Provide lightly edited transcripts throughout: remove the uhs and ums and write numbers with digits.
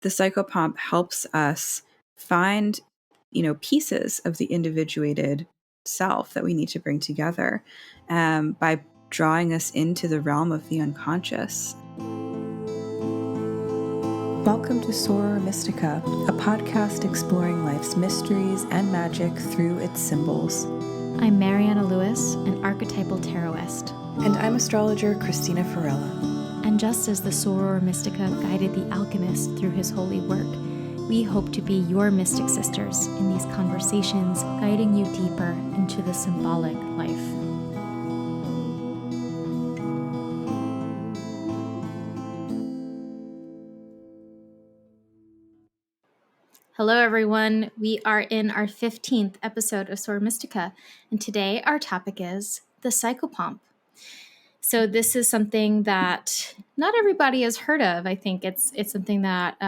the Psychopomp helps us find, pieces of the individuated self that we need to bring together by drawing us into the realm of the unconscious. Welcome to Soror Mystica, a podcast exploring life's mysteries and magic through its symbols. I'm Mariana Lewis, an archetypal tarotist. And I'm astrologer Christina Farella. And just as the Soror Mystica guided the alchemist through his holy work, we hope to be your mystic sisters in these conversations, guiding you deeper into the symbolic life. Hello, everyone. We are in our 15th episode of Soror Mystica, and today our topic is the Psychopomp. So this is something that not everybody has heard of. I think it's something that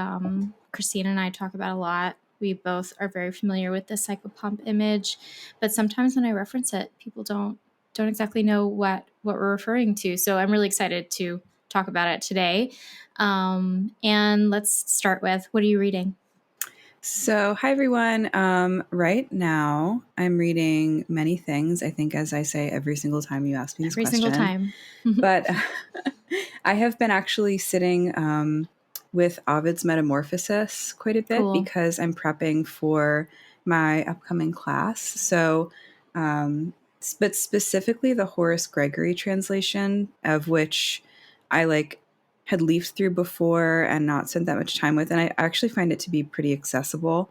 Christina and I talk about a lot. We both are very familiar with the Psychopomp image, but sometimes when I reference it, people don't exactly know what we're referring to. So I'm really excited to talk about it today. And let's start with, what are you reading? So, hi everyone. Right now, I'm reading many things. I think, as I say every single time you ask me this question. Every single time. But I have been actually sitting with Ovid's Metamorphosis quite a bit because I'm prepping for my upcoming class. So, but specifically the Horace Gregory translation, of which I had leafed through before and not spent that much time with. And I actually find it to be pretty accessible.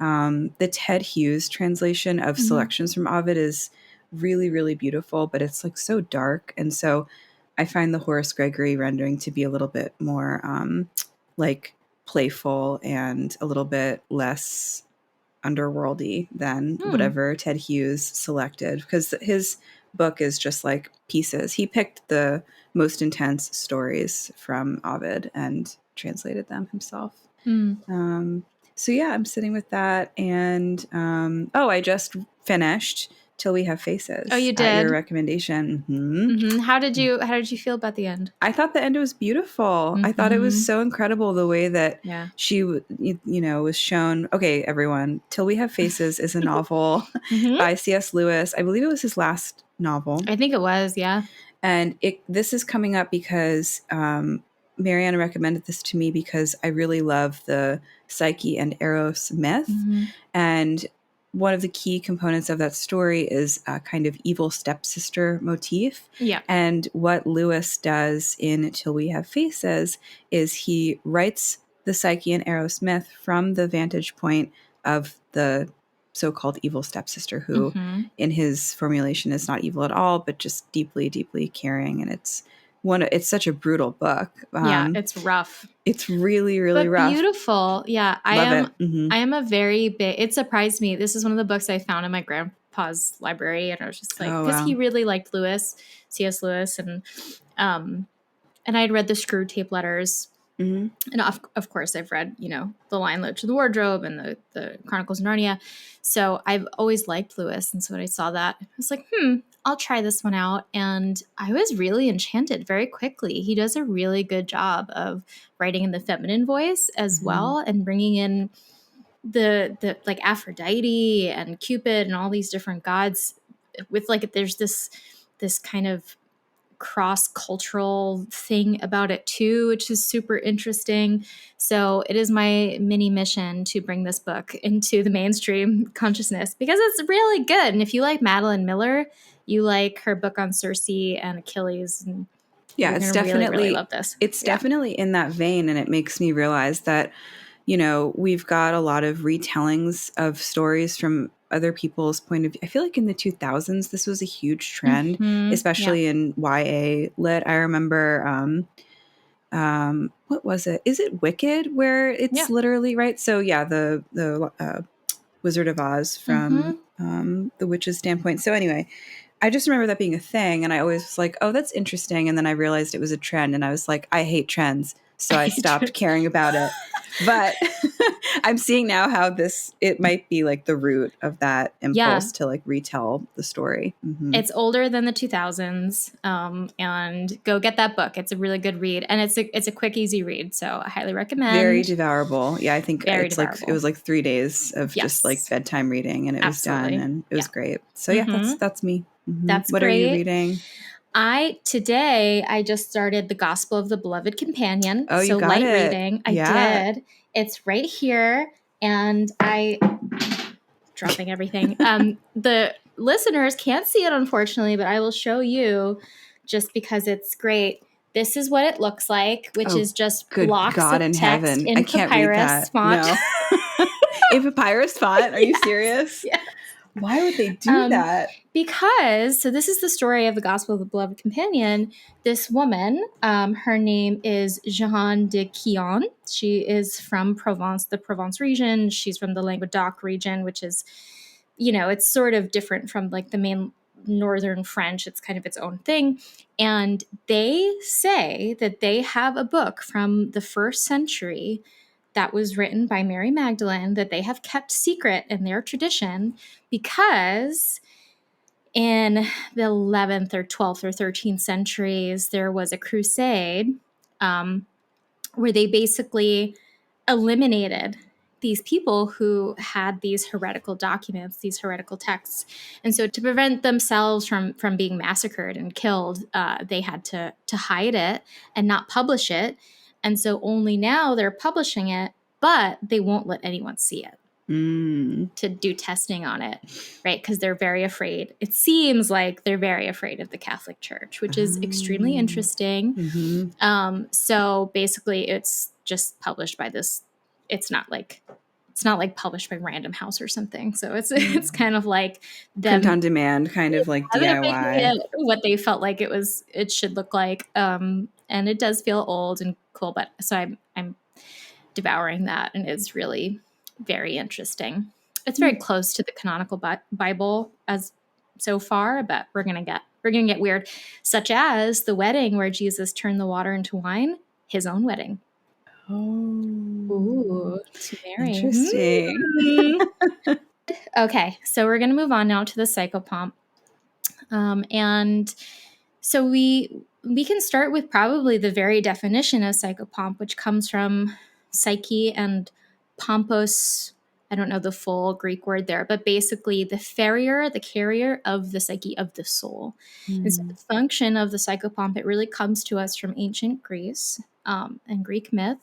The Ted Hughes translation of selections from Ovid is really, really beautiful, but it's so dark. And so I find the Horace Gregory rendering to be a little bit more playful and a little bit less underworldy than whatever Ted Hughes selected, because his book is just pieces. He picked the most intense stories from Ovid and translated them himself. So yeah, I'm sitting with that, and I just finished Till We Have Faces. Oh, you did? At your recommendation. How did you feel about the end? I thought the end was beautiful. I thought it was so incredible the way that she, was shown. Okay, everyone, Till We Have Faces is a novel by C.S. Lewis. I believe it was his last novel. I think it was, yeah. And this is coming up because Mariana recommended this to me because I really love the Psyche and Eros myth. And one of the key components of that story is a kind of evil stepsister motif. Yeah. And what Lewis does in Till We Have Faces is he writes the Psyche and Eros myth from the vantage point of the so-called evil stepsister, who in his formulation is not evil at all, but just deeply, deeply caring. And it's such a brutal book. Yeah, it's rough. It's really, really rough. Beautiful. Yeah. I am a very big, it surprised me. This is one of the books I found in my grandpa's library. And I was just because he really liked C.S. Lewis. And I'd read the Screw Tape Letters. And of course I've read, The Lion, Lich, and the Wardrobe and the Chronicles of Narnia. So I've always liked Lewis. And so when I saw that, I was like, I'll try this one out. And I was really enchanted very quickly. He does a really good job of writing in the feminine voice as well, and bringing in the Aphrodite and Cupid and all these different gods with there's this kind of cross-cultural thing about it too, which is super interesting. So it is my mini mission to bring this book into the mainstream consciousness because it's really good. And if you like Madeline Miller, you like her book on Circe and Achilles, and it's definitely really love this. It's definitely in that vein, and it makes me realize that we've got a lot of retellings of stories from other people's point of view. I feel like in the 2000s, this was a huge trend, especially in YA lit. I remember, what was it? Is it Wicked, where it's literally, right? So yeah, the Wizard of Oz from the witch's standpoint. So anyway, I just remember that being a thing, and I always was like, oh, that's interesting. And then I realized it was a trend, and I was like, I hate trends. So I stopped caring about it. But I'm seeing now how it might be like the root of that impulse to like retell the story. Mm-hmm. It's older than the 2000s, and go get that book. It's a really good read, and it's a quick, easy read. So I highly recommend. Very devourable. Yeah, I think it was like 3 days of just like bedtime reading, and it was done, and it was great. So yeah, that's me. Mm-hmm. That's what great. Are you reading? Today I just started The Gospel of the Beloved Companion. Oh, you got light it. reading. I did. It's right here, and dropping everything. The listeners can't see it, unfortunately, but I will show you just because it's great. This is what it looks like, which is just blocks of text heaven. in I can't papyrus font. No. In papyrus font? Are you serious? Yes. Why would they do that? Because, so this is the story of the Gospel of the Beloved Companion. This woman, her name is Jeanne de Quillon. She is from Provence, the Provence region. She's from the Languedoc region, which is, it's sort of different from like the main Northern French. It's kind of its own thing. And they say that they have a book from the 1st century that was written by Mary Magdalene that they have kept secret in their tradition because in the 11th or 12th or 13th centuries, there was a crusade where they basically eliminated these people who had these heretical documents, these heretical texts. And so to prevent themselves from being massacred and killed, they had to hide it and not publish it. And so only now they're publishing it, but they won't let anyone see it to do testing on it, right? Because they're very afraid. It seems like they're very afraid of the Catholic Church, which is extremely interesting. Mm-hmm. So basically it's just published by this. It's not like published by Random House or something. So it's kind of like them print on demand, kind of like DIY. What they felt like it should look like. And it does feel old and cool, but so I'm devouring that, and it's really very interesting. It's very close to the canonical Bible as so far, but we're gonna get weird, such as the wedding where Jesus turned the water into wine, his own wedding. Oh, to Mary. Interesting. Okay, so we're gonna move on now to the Psychopomp, and so we can start with probably the very definition of Psychopomp, which comes from psyche and pompos. I don't know the full Greek word there, but basically the farrier, the carrier of the psyche, of the soul. And so the function of the Psychopomp, it really comes to us from ancient Greece and Greek myth,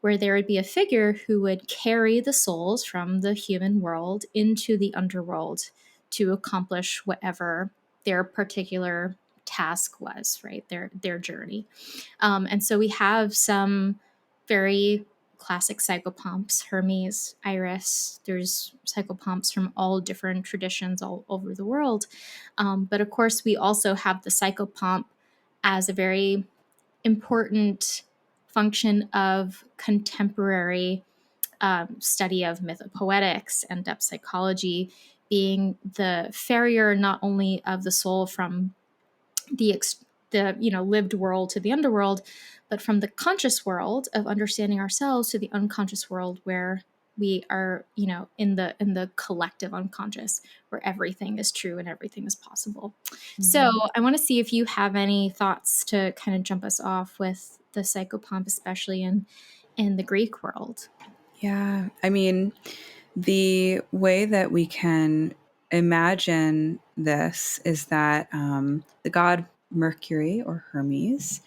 where there would be a figure who would carry the souls from the human world into the underworld to accomplish whatever their particular task was, right? Their journey. And so we have some very classic psychopomps, Hermes, Iris. There's psychopomps from all different traditions all over the world. But of course, we also have the psychopomp as a very important function of contemporary study of mythopoetics and depth psychology, being the farrier not only of the soul from the lived world to the underworld, but from the conscious world of understanding ourselves to the unconscious world where we are, in the collective unconscious, where everything is true and everything is possible. Mm-hmm. So I want to see if you have any thoughts to kind of jump us off with the Psychopomp, especially in the Greek world. Yeah, I mean, the way that we can imagine this is that the god Mercury, or Hermes,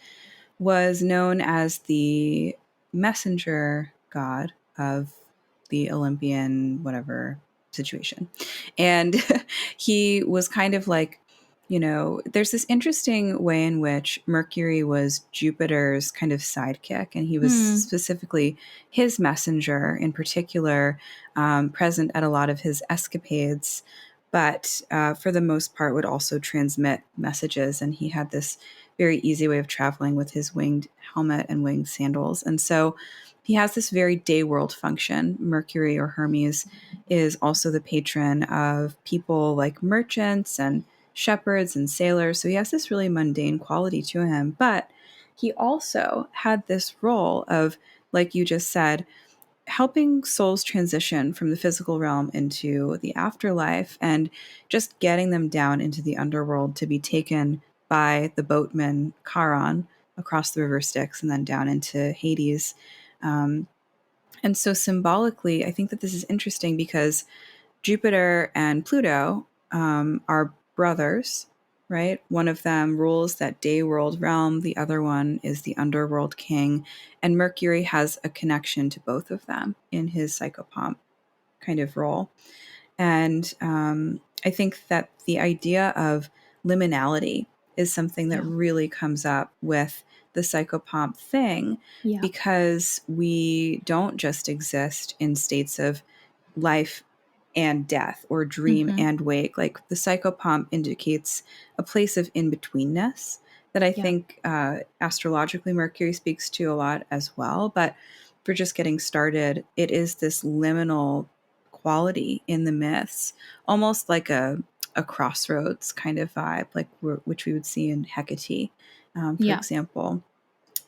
was known as the messenger god of the Olympian whatever situation. And he was kind of like, there's this interesting way in which Mercury was Jupiter's kind of sidekick, and he was specifically his messenger in particular, present at a lot of his escapades, but for the most part would also transmit messages. And he had this very easy way of traveling with his winged helmet and winged sandals. And so he has this very day world function. Mercury, or Hermes, is also the patron of people like merchants and shepherds and sailors. So he has this really mundane quality to him, but he also had this role of, like you just said, helping souls transition from the physical realm into the afterlife and just getting them down into the underworld to be taken by the boatman Charon across the river Styx and then down into Hades. And so symbolically, I think that this is interesting because Jupiter and Pluto are brothers, right? One of them rules that day world realm, the other one is the underworld king, and Mercury has a connection to both of them in his psychopomp kind of role. And I think that the idea of liminality is something that really comes up with the psychopomp thing, because we don't just exist in states of life and death or dream and wake. Like the psychopomp indicates a place of in-betweenness that I think astrologically Mercury speaks to a lot as well. But for just getting started, it is this liminal quality in the myths, almost like a crossroads kind of vibe, like which we would see in Hecate, for example.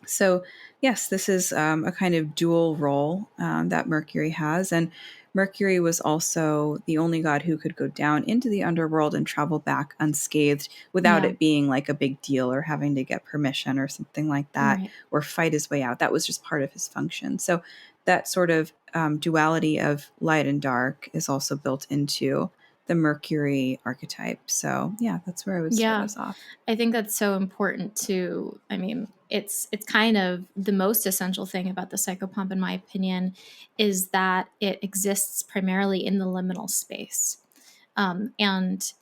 So yes, this is a kind of dual role that Mercury has. And Mercury was also the only god who could go down into the underworld and travel back unscathed without it being like a big deal or having to get permission or something like that, or fight his way out. That was just part of his function. So that sort of duality of light and dark is also built into the Mercury archetype. So yeah, that's where I would start us off. I think that's so important too. I mean, it's kind of the most essential thing about the psychopomp, in my opinion, is that it exists primarily in the liminal space. And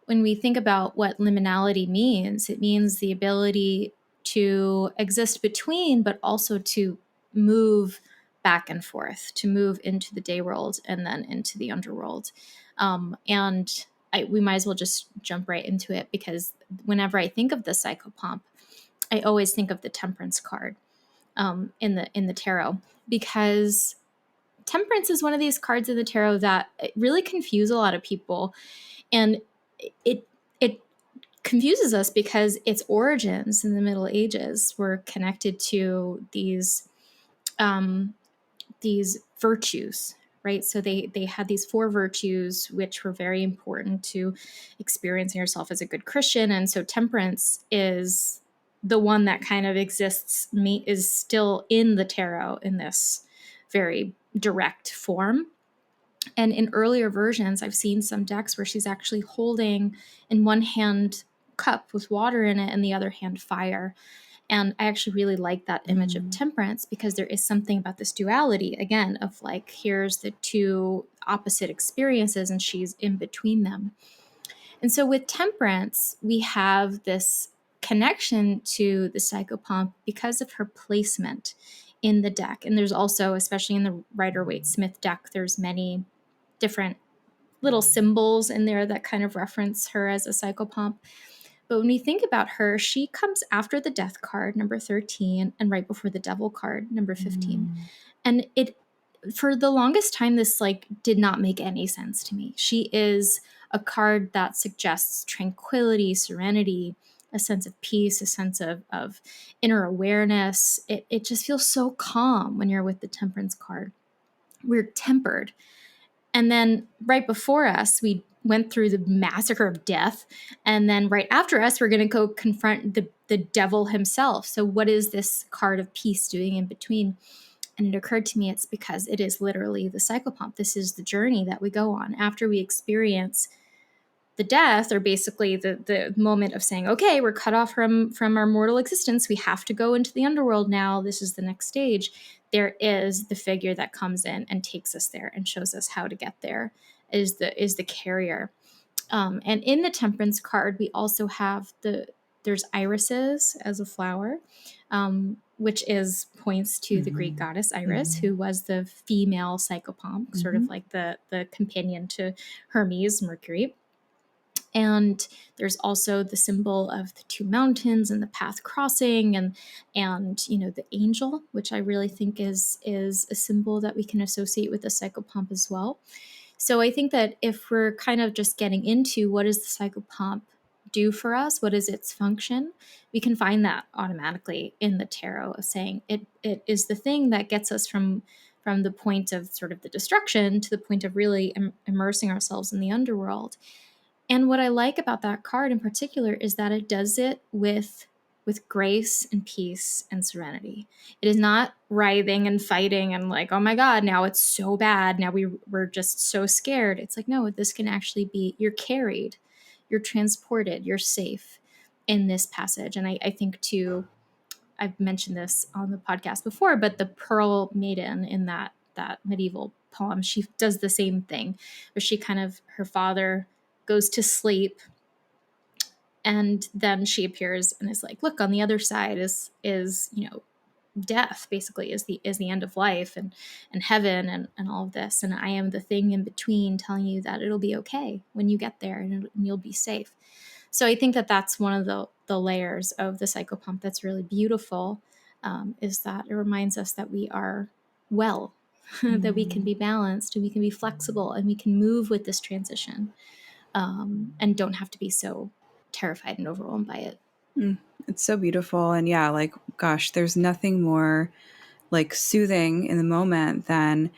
when we think about what liminality means, it means the ability to exist between, but also to move back and forth, to move into the day world and then into the underworld. We might as well just jump right into it, because whenever I think of the psychopomp, I always think of the temperance card in the tarot, because temperance is one of these cards in the tarot that really confuse a lot of people. And it confuses us because its origins in the Middle Ages were connected to these virtues, right? So they had these 4 virtues, which were very important to experiencing yourself as a good Christian. And so temperance is the one that kind of exists, is still in the tarot in this very direct form. And in earlier versions, I've seen some decks where she's actually holding in one hand cup with water in it and the other hand fire. And I actually really like that image of temperance, because there is something about this duality, again, of like, here's the 2 opposite experiences and she's in between them. And so with temperance, we have this connection to the psychopomp because of her placement in the deck. And there's also, especially in the Rider-Waite-Smith deck, there's many different little symbols in there that kind of reference her as a psychopomp. But when we think about her, she comes after the death card, number 13, and right before the devil card, number 15. And for the longest time, this like did not make any sense to me. She is a card that suggests tranquility, serenity, a sense of peace, a sense of inner awareness. It just feels so calm when you're with the temperance card. We're tempered. And then right before us, we went through the massacre of death. And then right after us, we're going to go confront the devil himself. So what is this card of peace doing in between? And it occurred to me, it's because it is literally the psychopomp. This is the journey that we go on after we experience the death, or basically the moment of saying, okay, we're cut off from our mortal existence. We have to go into the underworld now. This is the next stage. There is the figure that comes in and takes us there and shows us how to get there, is the carrier. And in the temperance card, we also have there's irises as a flower, which points to the Greek goddess Iris, who was the female psychopomp, sort of like the companion to Hermes, Mercury. And there's also the symbol of the 2 mountains and the path crossing, and the angel, which I really think is a symbol that we can associate with the psychopomp as well. So I think that if we're kind of just getting into what does the psychopomp do for us? What is its function? We can find that automatically in the tarot of saying it is the thing that gets us from the point of sort of the destruction to the point of really immersing ourselves in the underworld. And what I like about that card in particular is that it does it with grace and peace and serenity. It is not writhing and fighting and like, oh my God, now it's so bad. Now we're just so scared. It's like, no, this can actually be, you're carried, you're transported, you're safe in this passage. And I think too, I've mentioned this on the podcast before, but the Pearl Maiden in that medieval poem, she does the same thing where she kind of, her father goes to sleep and then she appears and is like, look, on the other side is death, basically, is the end of life and heaven and all of this, and I am the thing in between telling you that it'll be okay when you get there and you'll be safe. So I think that that's one of the layers of the Psychopomp that's really beautiful, is that it reminds us that we are well, that we can be balanced and we can be flexible and we can move with this transition, and don't have to be so terrified and overwhelmed by it. It's so beautiful. And yeah, like, gosh, there's nothing more like soothing in the moment than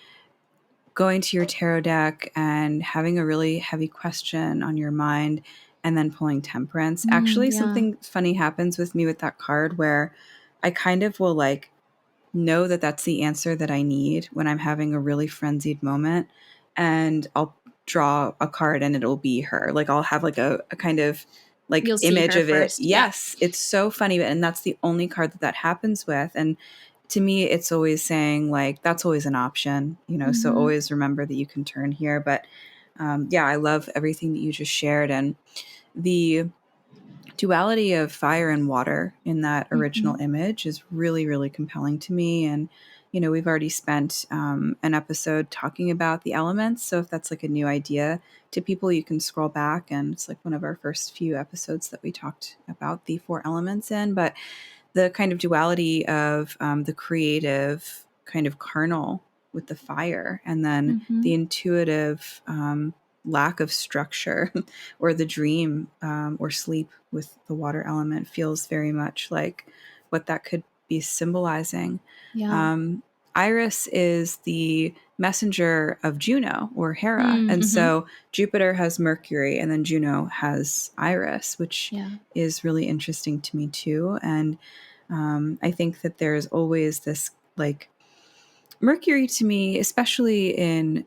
going to your tarot deck and having a really heavy question on your mind and then pulling Temperance. Actually, something funny happens with me with that card where I kind of will like know that that's the answer that I need when I'm having a really frenzied moment, and I'll draw a card and it'll be her. Like I'll have like a kind of like You'll image of first. it. Yes. Yeah. It's so funny. And that's the only card that happens with. And to me, it's always saying like, that's always an option, so always remember that you can turn here. But yeah, I love everything that you just shared. And the duality of fire and water in that original image is really, really compelling to me. And, we've already spent an episode talking about the elements. So if that's like a new idea to people, you can scroll back, and it's like one of our first few episodes that we talked about the 4 elements in. But the kind of duality of the creative kind of carnal with the fire, and then the intuitive lack of structure or the dream or sleep with the water element feels very much like what that could be symbolizing. Iris is the messenger of Juno or Hera. And so Jupiter has Mercury and then Juno has Iris, which is really interesting to me too. And I think that there's always this like Mercury to me, especially in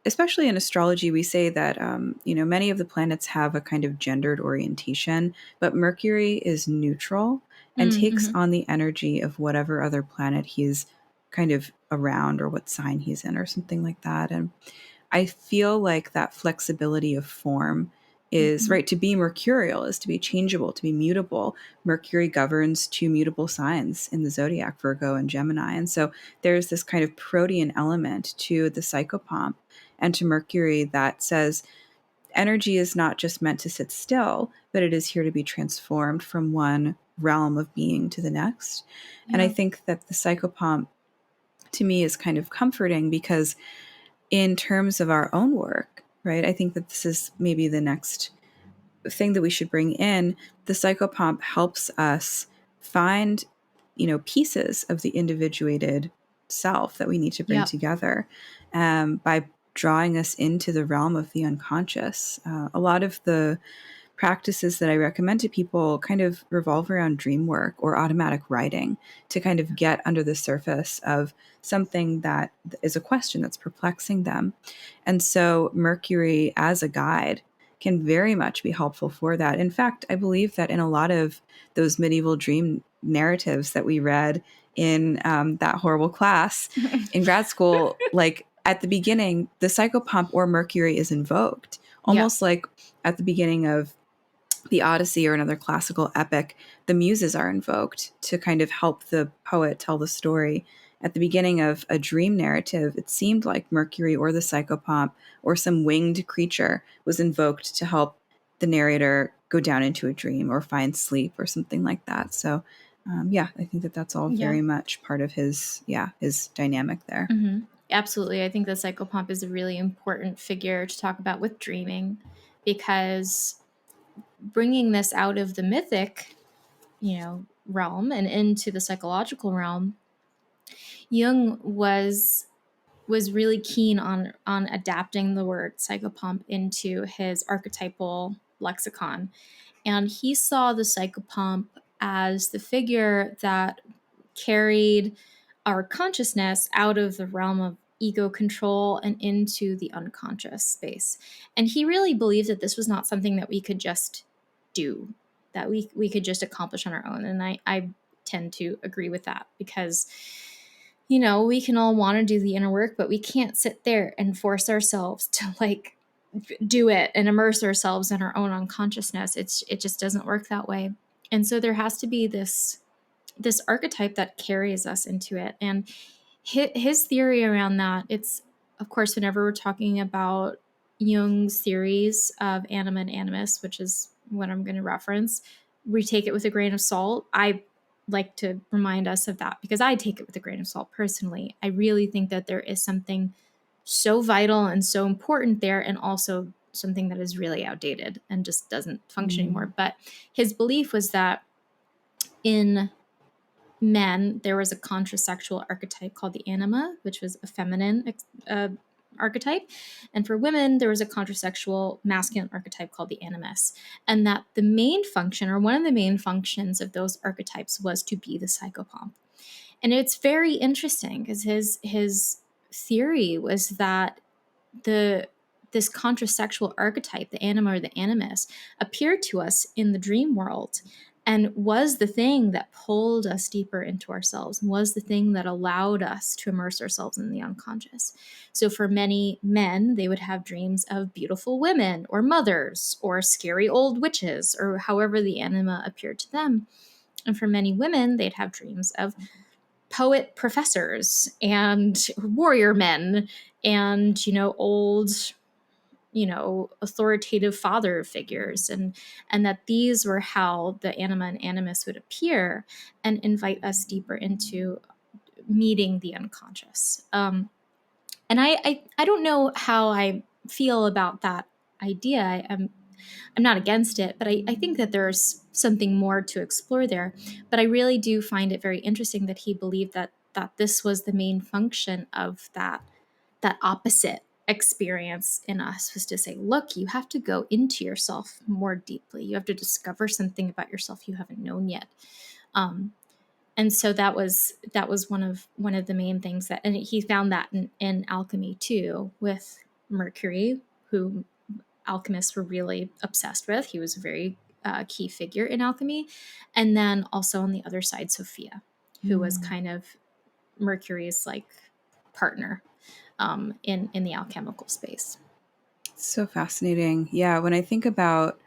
astrology, we say that, many of the planets have a kind of gendered orientation, but Mercury is neutral and takes on the energy of whatever other planet he's kind of around or what sign he's in or something like that. And I feel like that flexibility of form is right. To be mercurial is to be changeable, to be mutable. Mercury governs 2 mutable signs in the zodiac, Virgo and Gemini. And so there's this kind of protean element to the Psychopomp and to Mercury that says energy is not just meant to sit still, but it is here to be transformed from one realm of being to the next. And I think that the Psychopomp to me is kind of comforting because in terms of our own work, right, I think that this is maybe the next thing that we should bring in. The Psychopomp helps us find, pieces of the individuated self that we need to bring together by drawing us into the realm of the unconscious. A lot of the practices that I recommend to people kind of revolve around dream work or automatic writing to kind of get under the surface of something that is a question that's perplexing them. And so Mercury as a guide can very much be helpful for that. In fact, I believe that in a lot of those medieval dream narratives that we read in that horrible class in grad school, like at the beginning, the Psychopomp or Mercury is invoked, almost like at the beginning of the Odyssey or another classical epic, the muses are invoked to kind of help the poet tell the story. At the beginning of a dream narrative, it seemed like Mercury or the Psychopomp or some winged creature was invoked to help the narrator go down into a dream or find sleep or something like that. So, I think that that's all very much part of his dynamic there. Absolutely. I think the Psychopomp is a really important figure to talk about with dreaming because bringing this out of the mythic, realm and into the psychological realm, Jung was really keen on adapting the word psychopomp into his archetypal lexicon. And he saw the psychopomp as the figure that carried our consciousness out of the realm of ego control and into the unconscious space. And he really believed that this was not something that we could just do, that we could just accomplish on our own. And I tend to agree with that, because we can all want to do the inner work, but we can't sit there and force ourselves to like do it and immerse ourselves in our own unconsciousness. It just doesn't work that way. And so there has to be this archetype that carries us into it. And his theory around that, it's, of course, whenever we're talking about Jung's theories of anima and animus, which is what I'm going to reference, we take it with a grain of salt. I like to remind us of that because I take it with a grain of salt personally. I really think that there is something so vital and so important there, and also something that is really outdated and just doesn't function anymore. But his belief was that in men, there was a contrasexual archetype called the anima, which was a feminine archetype. And for women, there was a contrasexual masculine archetype called the animus. And that the main function, or one of the main functions of those archetypes, was to be the psychopomp. And it's very interesting because his theory was that this contrasexual archetype, the anima or the animus, appeared to us in the dream world and was the thing that pulled us deeper into ourselves, and was the thing that allowed us to immerse ourselves in the unconscious. So for many men, they would have dreams of beautiful women or mothers or scary old witches, or however the anima appeared to them. And for many women, they'd have dreams of poet professors and warrior men and, old, authoritative father figures, and that these were how the anima and animus would appear and invite us deeper into meeting the unconscious. And I don't know how I feel about that idea. I'm not against it, but I think that there's something more to explore there. But I really do find it very interesting that he believed that this was the main function of that opposite experience in us, was to say, look, you have to go into yourself more deeply. You have to discover something about yourself you haven't known yet. And so that was one of the main things that, and he found that in alchemy too, with Mercury, who alchemists were really obsessed with. He was a very key figure in alchemy. And then also on the other side, Sophia, who was kind of Mercury's like partner in the alchemical space. So fascinating. Yeah, when I think about,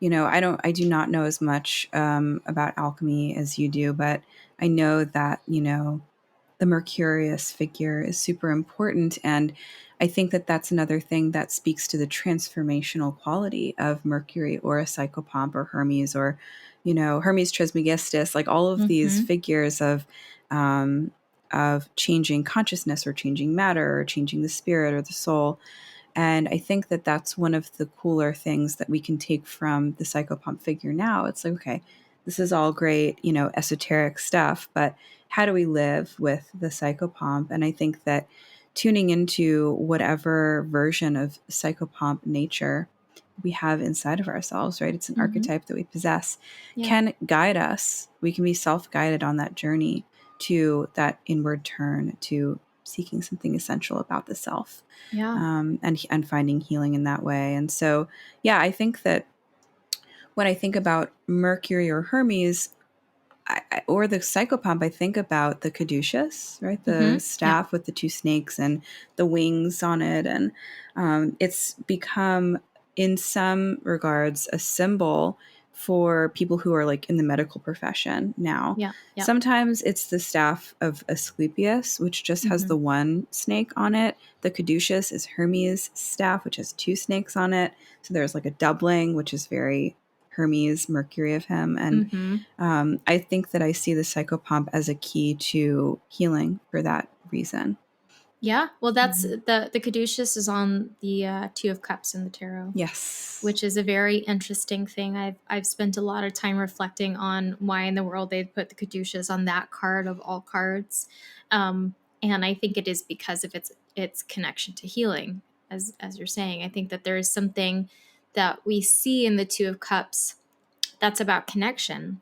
I do not know as much about alchemy as you do, but I know that, the Mercurius figure is super important. And I think that that's another thing that speaks to the transformational quality of Mercury or a psychopomp or Hermes, or, Hermes Trismegistus, like all of these figures of changing consciousness or changing matter or changing the spirit or the soul. And I think that that's one of the cooler things that we can take from the psychopomp figure now. It's like, okay, this is all great, esoteric stuff, but how do we live with the psychopomp? And I think that tuning into whatever version of psychopomp nature we have inside of ourselves, right? It's an archetype that we possess, can guide us. We can be self-guided on that journey to that inward turn, to seeking something essential about the self, and finding healing in that way. And so, I think that when I think about Mercury or Hermes, or the psychopomp, I think about the caduceus, right? The staff with the two snakes and the wings on it. And it's become, in some regards, a symbol for people who are like in the medical profession now. Sometimes it's the staff of Asclepius, which just has the one snake on it. The caduceus is Hermes' staff, which has two snakes on it. So there's like a doubling, which is very Hermes, Mercury of him. And I think that I see the psychopomp as a key to healing for that reason. Yeah, well, that's the caduceus is on the Two of Cups in the tarot. Yes, which is a very interesting thing. I've spent a lot of time reflecting on why in the world they put the caduceus on that card of all cards, and I think it is because of its connection to healing, as you're saying. I think that there is something that we see in the Two of Cups that's about connection,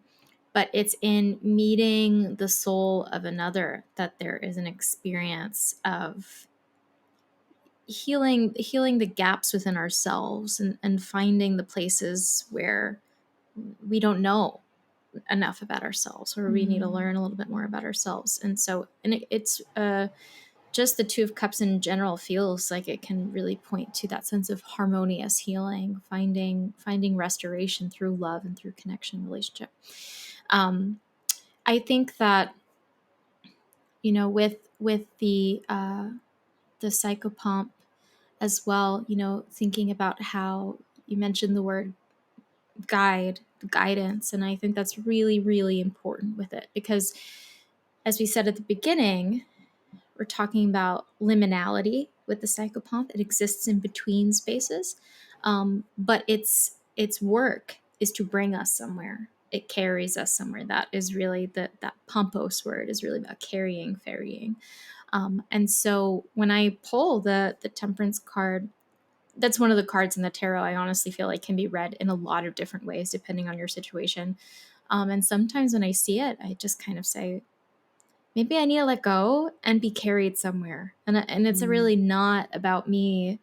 but it's in meeting the soul of another that there is an experience of healing the gaps within ourselves, and finding the places where we don't know enough about ourselves, or we need to learn a little bit more about ourselves. And so, and it's just the Two of Cups in general feels like it can really point to that sense of harmonious healing, finding restoration through love and through connection, relationship. I think that, you know, with the Psychopomp as well, you know, thinking about how you mentioned the word guidance. And I think that's really, really important with it, because as we said at the beginning, we're talking about liminality with the Psychopomp. It exists in between spaces. But its work is to bring us somewhere. It carries us somewhere. That is really that pompous word is really about carrying, ferrying. And so when I pull the Temperance card, that's one of the cards in the tarot I honestly feel like can be read in a lot of different ways depending on your situation. And sometimes when I see it, I just kind of say, maybe I need to let go and be carried somewhere. And it's really not about me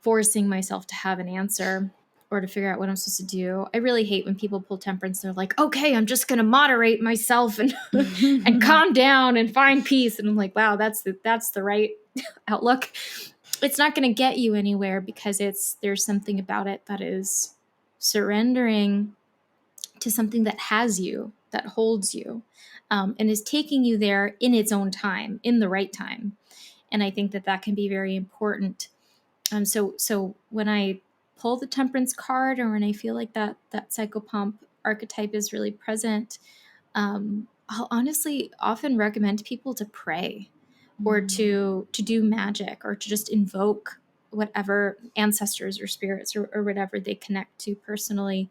forcing myself to have an answer or to figure out what I'm supposed to do. I really hate when people pull Temperance. They're like, okay, I'm just going to moderate myself and and calm down and find peace. And I'm like, wow, that's the right outlook. It's not going to get you anywhere, because there's something about it that is surrendering to something that has you, that holds you, and is taking you there in its own time, in the right time. And I think that can be very important. So when I pull the Temperance card, or when I feel like that Psychopomp archetype is really present, I'll honestly often recommend people to pray, or to do magic, or to just invoke whatever ancestors or spirits, or whatever they connect to personally,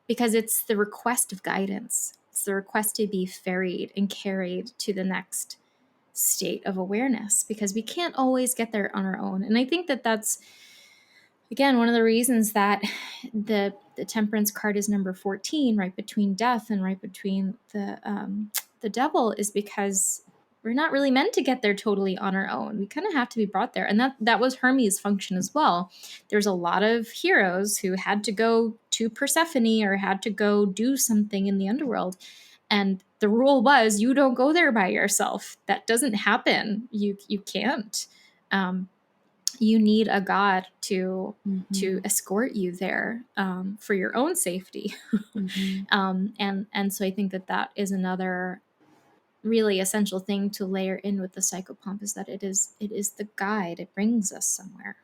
because it's the request of guidance. It's the request to be ferried and carried to the next state of awareness, because we can't always get there on our own. And I think that that's, again, one of the reasons that the Temperance card is number 14, right between death and right between the devil, is because we're not really meant to get there totally on our own. We kind of have to be brought there. And that was Hermes' function as well. There's a lot of heroes who had to go to Persephone, or had to go do something in the underworld. And the rule was, you don't go there by yourself. That doesn't happen. You can't. You need a god to escort you there, for your own safety. And so I think that is another really essential thing to layer in with the Psychopomp, is that it is the guide. It brings us somewhere.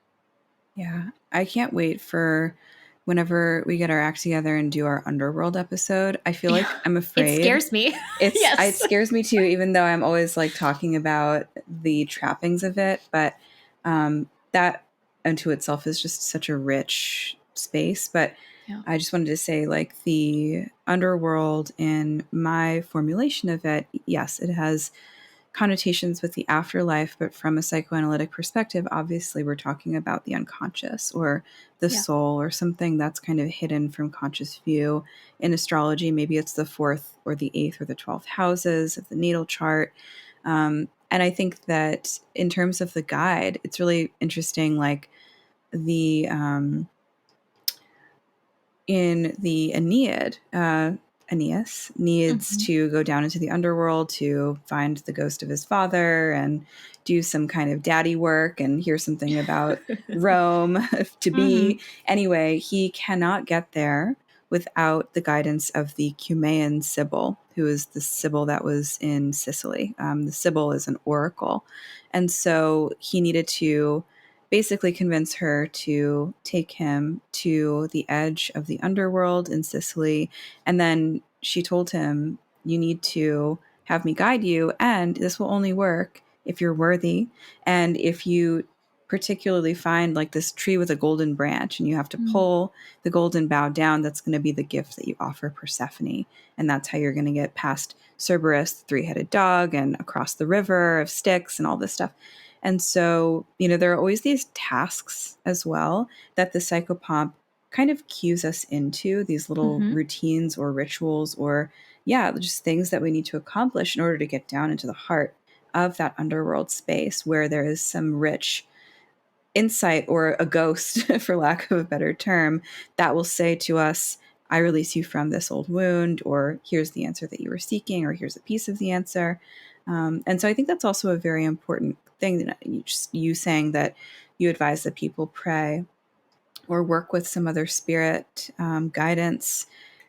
Yeah, I can't wait for whenever we get our act together and do our underworld episode. I feel like I'm afraid. It scares me. It scares me too, even though I'm always like talking about the trappings of it. But that unto itself is just such a rich space. But yeah. I just wanted to say, like, the underworld in my formulation of it, yes, it has connotations with the afterlife, but from a psychoanalytic perspective, obviously we're talking about the unconscious, or the soul, or something that's kind of hidden from conscious view. In astrology, maybe it's the 4th or the 8th or the 12th houses of the natal chart. And I think that in terms of the guide, it's really interesting, like the in the Aeneid, Aeneas needs to go down into the underworld to find the ghost of his father and do some kind of daddy work and hear something about Rome to be. Anyway, he cannot get there without the guidance of the Cumaean Sibyl, who is the Sibyl that was in Sicily. The Sibyl is an oracle. And so he needed to basically convince her to take him to the edge of the underworld in Sicily. And then she told him, you need to have me guide you, and this will only work if you're worthy. And if you particularly find like this tree with a golden branch and you have to pull the golden bough down, that's going to be the gift that you offer Persephone. And that's how you're going to get past Cerberus, the three-headed dog, and across the river of Styx and all this stuff. And so, there are always these tasks as well that the Psychopomp kind of cues us into, these little routines or rituals or, just things that we need to accomplish in order to get down into the heart of that underworld space where there is some rich insight or a ghost, for lack of a better term, that will say to us, I release you from this old wound, or here's the answer that you were seeking, or here's a piece of the answer. And so I think that's also a very important thing, that you saying that you advise that people pray or work with some other spirit guidance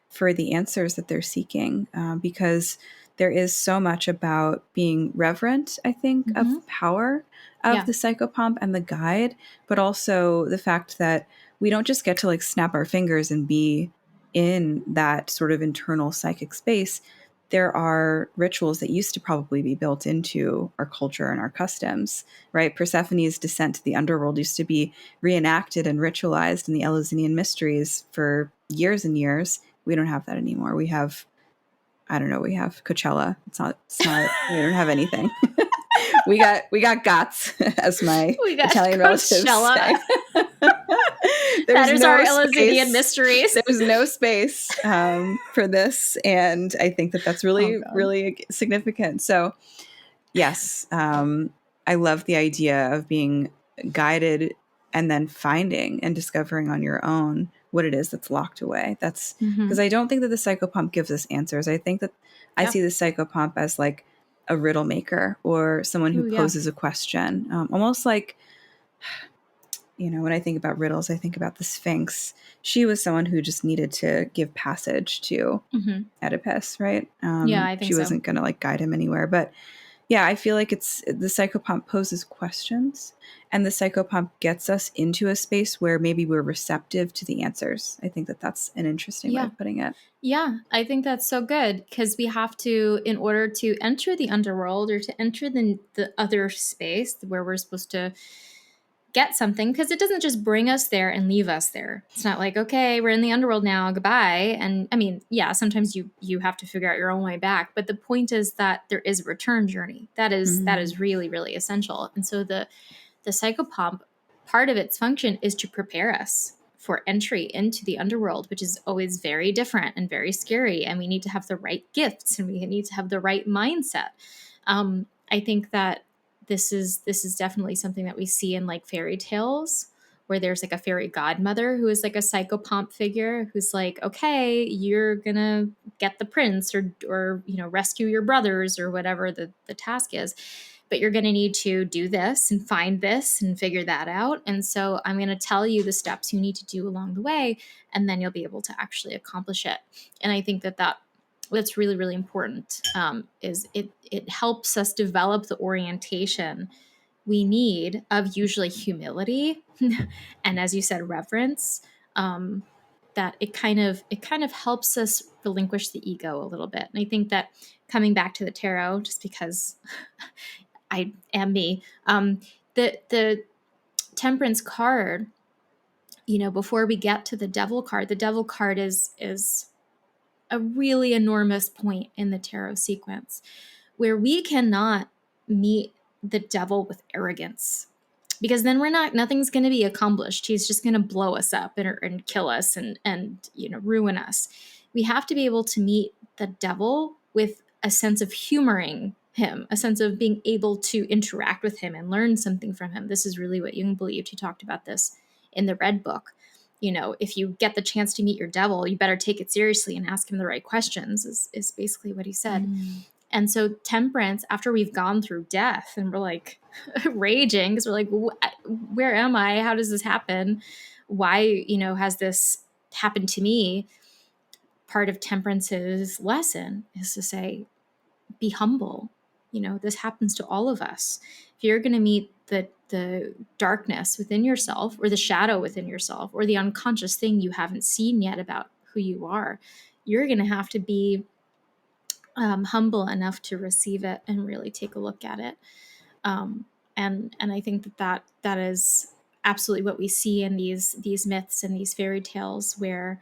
for the answers that they're seeking, because there is so much about being reverent, I think, of the power of the Psychopomp and the guide, but also the fact that we don't just get to like snap our fingers and be in that sort of internal psychic space. There are rituals that used to probably be built into our culture and our customs, right? Persephone's descent to the underworld used to be reenacted and ritualized in the Eleusinian mysteries for years and years. We don't have that anymore. We have, I don't know, we have Coachella. It's not, we don't have anything. we got GOTS, as my Italian relatives say. That is our Eleusinian mysteries. There's no space for this. And I think that that's really, really significant. So yes, I love the idea of being guided and then finding and discovering on your own what it is that's locked away. That's because I don't think that the Psychopomp gives us answers. I think that I see the Psychopomp as like a riddle maker or someone who poses a question, almost like, when I think about riddles, I think about the Sphinx. She was someone who just needed to give passage to Oedipus, right? I think she wasn't going to like guide him anywhere, but yeah, I feel like it's the Psychopomp poses questions, and the Psychopomp gets us into a space where maybe we're receptive to the answers. I think that that's an interesting way of putting it. Yeah, I think that's so good, because we have to, in order to enter the underworld or to enter the other space where we're supposed to get something, because it doesn't just bring us there and leave us there. It's not like, okay, we're in the underworld now, goodbye. And I mean, sometimes you have to figure out your own way back, but the point is that there is a return journey. That is really, really essential. And so the Psychopomp, part of its function is to prepare us for entry into the underworld, which is always very different and very scary. And we need to have the right gifts, and we need to have the right mindset. I think that this is definitely something that we see in like fairy tales, where there's like a fairy godmother who is like a Psychopomp figure who's like, okay, you're gonna get the prince or rescue your brothers or whatever the task is, but you're gonna need to do this and find this and figure that out. And so I'm gonna tell you the steps you need to do along the way, and then you'll be able to actually accomplish it. And I think that's really, really important. Is it helps us develop the orientation we need of usually humility and, as you said, reverence. That it kind of helps us relinquish the ego a little bit. And I think that, coming back to the tarot, just because I am me, the Temperance card, before we get to the Devil card is a really enormous point in the tarot sequence, where we cannot meet the Devil with arrogance, because then nothing's going to be accomplished. He's just going to blow us up and kill us and ruin us. We have to be able to meet the Devil with a sense of humoring him, a sense of being able to interact with him and learn something from him. This is really what Jung believed. He talked about this in the Red Book. If you get the chance to meet your Devil, you better take it seriously and ask him the right questions, is basically what he said. And so Temperance, after we've gone through death and we're like raging, because we're like, where am I? How does this happen? Why, has this happened to me? Part of Temperance's lesson is to say, be humble. This happens to all of us. If you're going to meet the darkness within yourself, or the shadow within yourself, or the unconscious thing you haven't seen yet about who you are, you're going to have to be humble enough to receive it and really take a look at it. And I think that is absolutely what we see in these myths and these fairy tales, where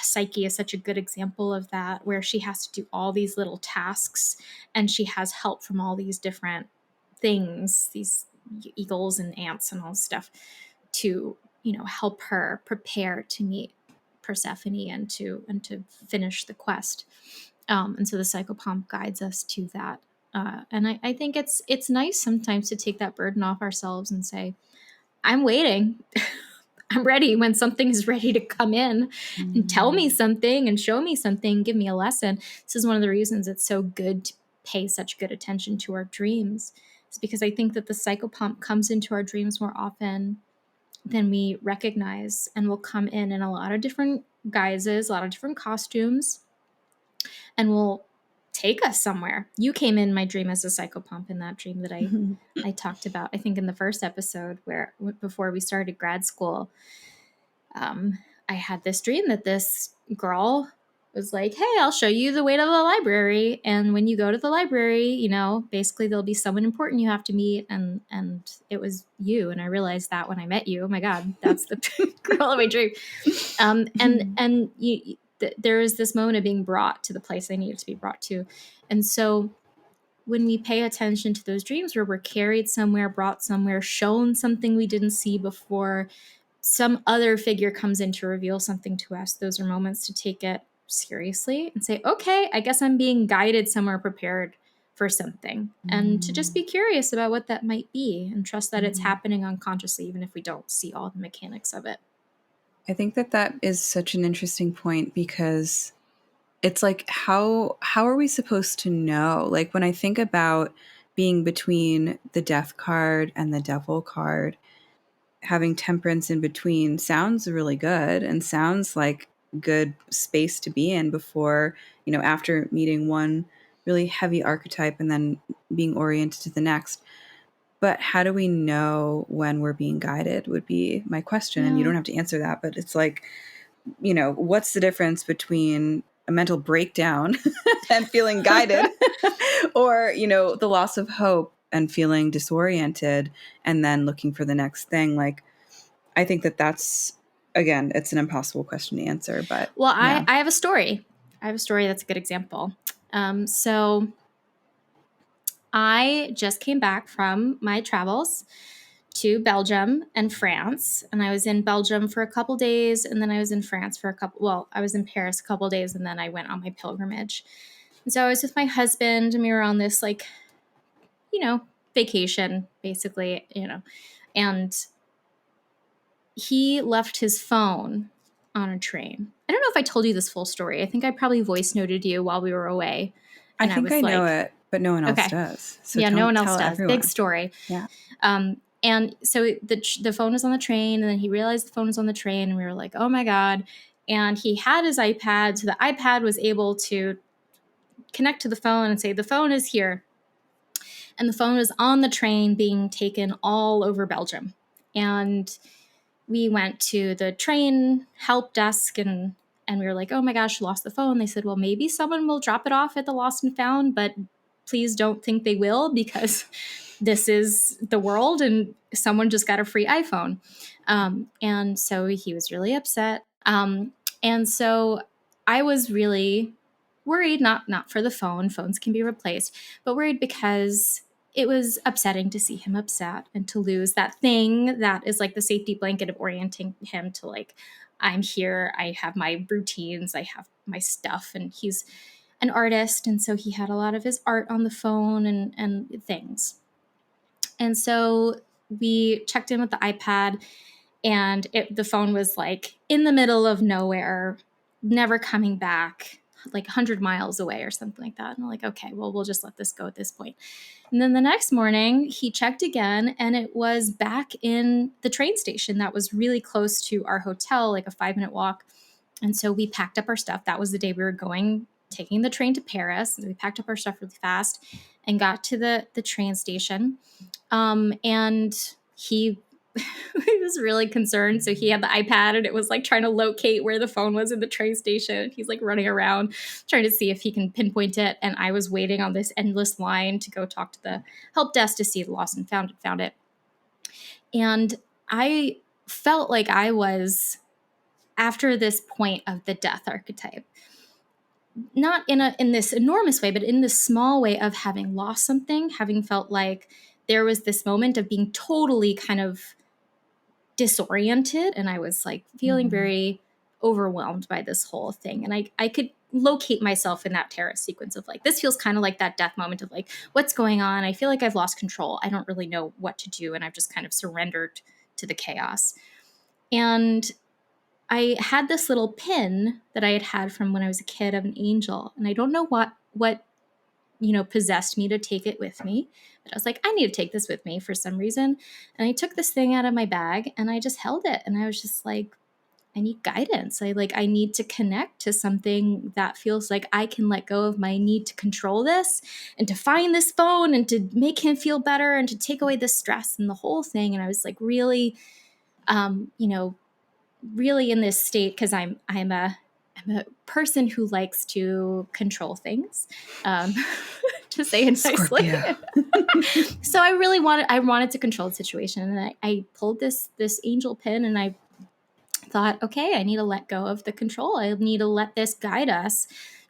Psyche is such a good example of that, where she has to do all these little tasks and she has help from all these different things, these eagles and ants and all this stuff, to, you know, help her prepare to meet Persephone and to finish the quest. And so the Psychopomp guides us to that. And I think it's nice sometimes to take that burden off ourselves and say, I'm waiting. I'm ready when something's ready to come in and tell me something and show me something, give me a lesson. This is one of the reasons it's so good to pay such good attention to our dreams. It's because I think that the Psychopomp comes into our dreams more often than we recognize, and will come in a lot of different guises, a lot of different costumes, and will take us somewhere. You came in my dream as a Psychopomp in that dream that I talked about, I think in the first episode, where before we started grad school, I had this dream that this girl was like, hey, I'll show you the way to the library. And when you go to the library, you know, basically there'll be someone important you have to meet. And it was you. And I realized that when I met you. Oh my God, that's the girl of my dream. And there is this moment of being brought to the place I needed to be brought to. And so when we pay attention to those dreams where we're carried somewhere, brought somewhere, shown something we didn't see before, some other figure comes in to reveal something to us, those are moments to take it seriously and say, okay, I guess I'm being guided somewhere, prepared for something, and to just be curious about what that might be and trust that it's happening unconsciously, even if we don't see all the mechanics of it. I think that is such an interesting point, because it's like, how are we supposed to know? Like, when I think about being between the death card and the devil card, having temperance in between sounds really good and sounds like good space to be in before, you know, after meeting one really heavy archetype and then being oriented to the next. But how do we know when we're being guided would be my question. And you don't have to answer that, but it's like, you know, what's the difference between a mental breakdown and feeling guided or, you know, the loss of hope and feeling disoriented and then looking for the next thing? Like, I think that's, again, it's an impossible question to answer, but. Well, yeah. I have a story. I have a story that's a good example. So I just came back from my travels to Belgium and France, and I was in Belgium for a couple days, and then I was in France for I was in Paris a couple days, and then I went on my pilgrimage. And so I was with my husband, and we were on this, like, you know, vacation, basically, you know, and he left his phone on a train. I don't know if I told you this full story. I think I probably voice noted you while we were away. And I think I know it, but no one else does. So yeah, no one else does. Everyone. Big story. Yeah. And so the phone was on the train, and then he realized the phone was on the train, and we were like, oh my God. And he had his iPad, so the iPad was able to connect to the phone and say, the phone is here. And the phone was on the train being taken all over Belgium. And we went to the train help desk, and we were like, oh my gosh, lost the phone. They said, well, maybe someone will drop it off at the Lost and Found, but please don't think they will, because this is the world and someone just got a free iPhone. And so he was really upset. And so I was really worried, not for the phone, phones can be replaced, but worried because it was upsetting to see him upset and to lose that thing that is like the safety blanket of orienting him to, like, I'm here, I have my routines, I have my stuff. And he's an artist, and so he had a lot of his art on the phone and things. And so we checked in with the iPad, and the phone was like in the middle of nowhere, never coming back, like 100 miles away or something like that. And I'm like, okay, well, we'll just let this go at this point. And then the next morning he checked again, and it was back in the train station that was really close to our hotel, like a 5-minute walk. And so we packed up our stuff. That was the day we were taking the train to Paris. And we packed up our stuff really fast and got to the train station. And he he was really concerned. So he had the iPad and it was like trying to locate where the phone was in the train station. He's like running around trying to see if he can pinpoint it. And I was waiting on this endless line to go talk to the help desk to see the lost and found it. And I felt like I was, after this point of the death archetype, not in this enormous way, but in this small way of having lost something, having felt like there was this moment of being totally kind of disoriented. And I was like feeling very overwhelmed by this whole thing. And I could locate myself in that tarot sequence of like, this feels kind of like that death moment of like, what's going on? I feel like I've lost control. I don't really know what to do. And I've just kind of surrendered to the chaos. And I had this little pin that I had from when I was a kid of an angel. And I don't know what possessed me to take it with me. But I was like, I need to take this with me for some reason. And I took this thing out of my bag and I just held it. And I was just like, I need guidance. I need to connect to something that feels like I can let go of my need to control this and to find this phone and to make him feel better and to take away the stress and the whole thing. And I was like really, really in this state because I'm a person who likes to control things, to say it nicely. So I really wanted to control the situation, and I pulled this angel pin, and I thought, okay, I need to let go of the control. I need to let this guide us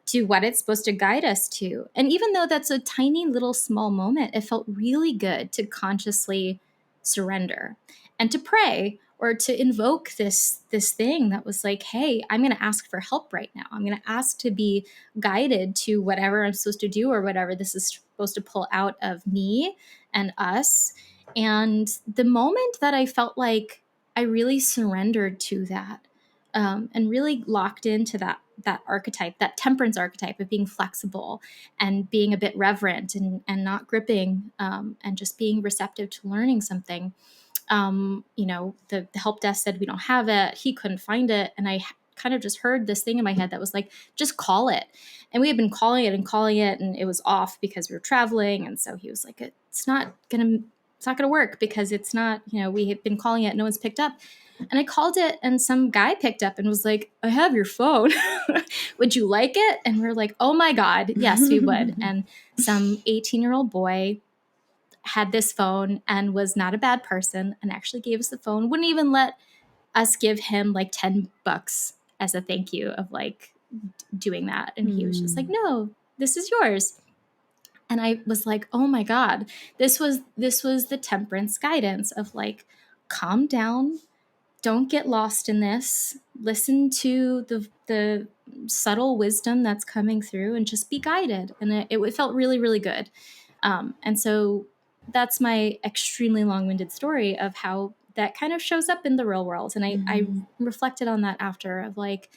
to what it's supposed to guide us to. And even though that's a tiny little small moment, it felt really good to consciously surrender and to pray or to invoke this thing that was like, hey, I'm going to ask for help right now. I'm going to ask to be guided to whatever I'm supposed to do or whatever this is supposed to pull out of me and us. And the moment that I felt like I really surrendered to that, and really locked into that archetype, that temperance archetype of being flexible and being a bit reverent and not gripping, and just being receptive to learning something. The help desk said we don't have it. He couldn't find it. And I kind of just heard this thing in my head that was like, just call it. And we had been calling it, and it was off because we were traveling. And so he was like, it's not going to work because it's not, we had been calling it. No one's picked up. And I called it and some guy picked up and was like, I have your phone. Would you like it? And we're like, oh my God, yes, we would. And some 18-year-old boy had this phone and was not a bad person and actually gave us the phone. Wouldn't even let us give him like $10 as a thank you of like doing that. And he was just like, no, this is yours. And I was like, oh my God, this was the temperance guidance of like, calm down, don't get lost in this, listen to the subtle wisdom that's coming through and just be guided. And it felt really, really good. And so that's my extremely long-winded story of how that kind of shows up in the real world. And I reflected on that after of like,